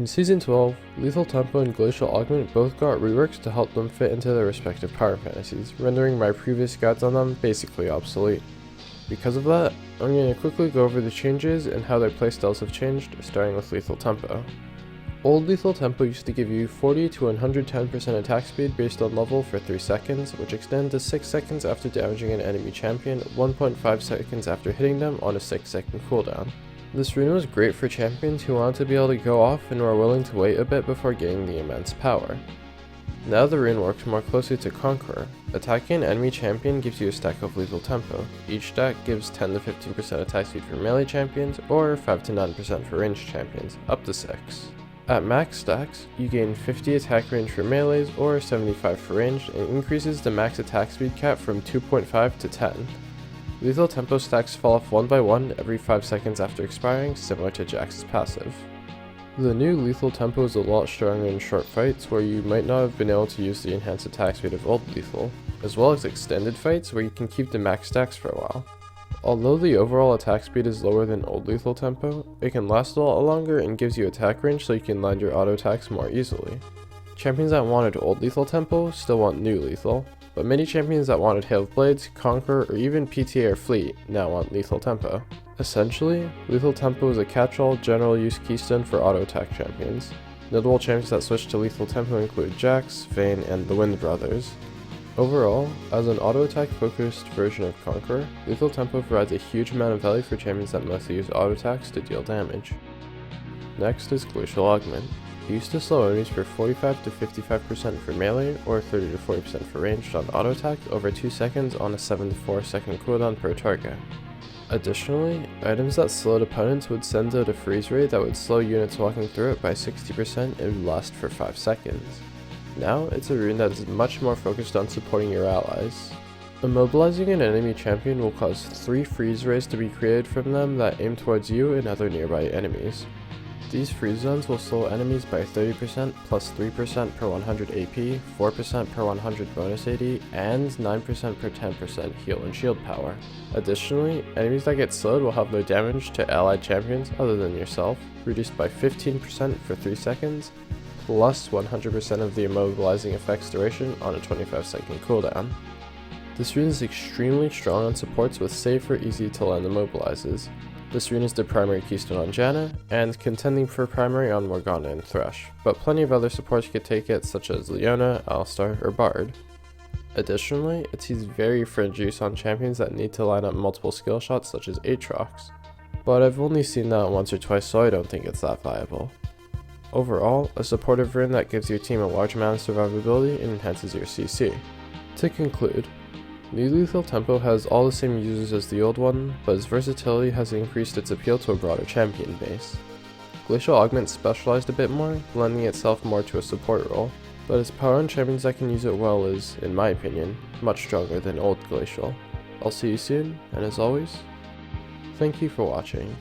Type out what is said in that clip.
In Season 12, Lethal Tempo and Glacial Augment both got reworks to help them fit into their respective power fantasies, rendering my previous guides on them basically obsolete. Because of that, I'm going to quickly go over the changes and how their playstyles have changed, starting with Lethal Tempo. Old Lethal Tempo used to give you 40 to 110% attack speed based on level for 3 seconds, which extended to 6 seconds after damaging an enemy champion, 1.5 seconds after hitting them on a 6-second cooldown. This rune was great for champions who wanted to be able to go off and were willing to wait a bit before getting the immense power. Now the rune works more closely to Conqueror. Attacking an enemy champion gives you a stack of Lethal Tempo. Each stack gives 10 to 15% attack speed for melee champions, or 5 to 9% for ranged champions, up to 6. At max stacks, you gain 50 attack range for melees, or 75 for ranged, and increases the max attack speed cap from 2.5 to 10. Lethal Tempo stacks fall off one by one every 5 seconds after expiring, similar to Jax's passive. The new Lethal Tempo is a lot stronger in short fights where you might not have been able to use the enhanced attack speed of old Lethal, as well as extended fights where you can keep the max stacks for a while. Although the overall attack speed is lower than old Lethal Tempo, it can last a lot longer and gives you attack range so you can land your auto attacks more easily. Champions that wanted old Lethal Tempo still want new Lethal, but many champions that wanted Hail of Blades, Conqueror, or even PTA or Fleet now want Lethal Tempo. Essentially, Lethal Tempo is a catch-all general use keystone for auto attack champions. Notable champions that switched to Lethal Tempo include Jax, Vayne, and the Wind Brothers. Overall, as an auto attack focused version of Conqueror, Lethal Tempo provides a huge amount of value for champions that mostly use auto attacks to deal damage. Next is Glacial Augment. It used to slow enemies for 45 to 55% for melee, or 30 to 40% for ranged on auto attack over 2 seconds on a 7 to 4 second cooldown per target. Additionally, items that slowed opponents would send out a freeze ray that would slow units walking through it by 60% and would last for 5 seconds. Now, it's a rune that is much more focused on supporting your allies. Immobilizing an enemy champion will cause 3 freeze rays to be created from them that aim towards you and other nearby enemies. These freeze zones will slow enemies by 30% plus 3% per 100 AP, 4% per 100 bonus AD, and 9% per 10% heal and shield power. Additionally, enemies that get slowed will have their damage to allied champions other than yourself reduced by 15% for 3 seconds, plus 100% of the immobilizing effect's duration on a 25-second cooldown. This rune is extremely strong on supports with safe or easy to land immobilizes. This rune is the primary keystone on Janna, and contending for primary on Morgana and Thresh, but plenty of other supports could take it such as Leona, Alistar, or Bard. Additionally, it sees very fringe use on champions that need to line up multiple skill shots such as Aatrox, but I've only seen that once or twice so I don't think it's that viable. Overall, a supportive rune that gives your team a large amount of survivability and enhances your CC. To conclude, New Lethal Tempo has all the same users as the old one, but its versatility has increased its appeal to a broader champion base. Glacial Augment specialized a bit more, lending itself more to a support role, but its power on champions that can use it well is, in my opinion, much stronger than old Glacial. I'll see you soon, and as always, thank you for watching.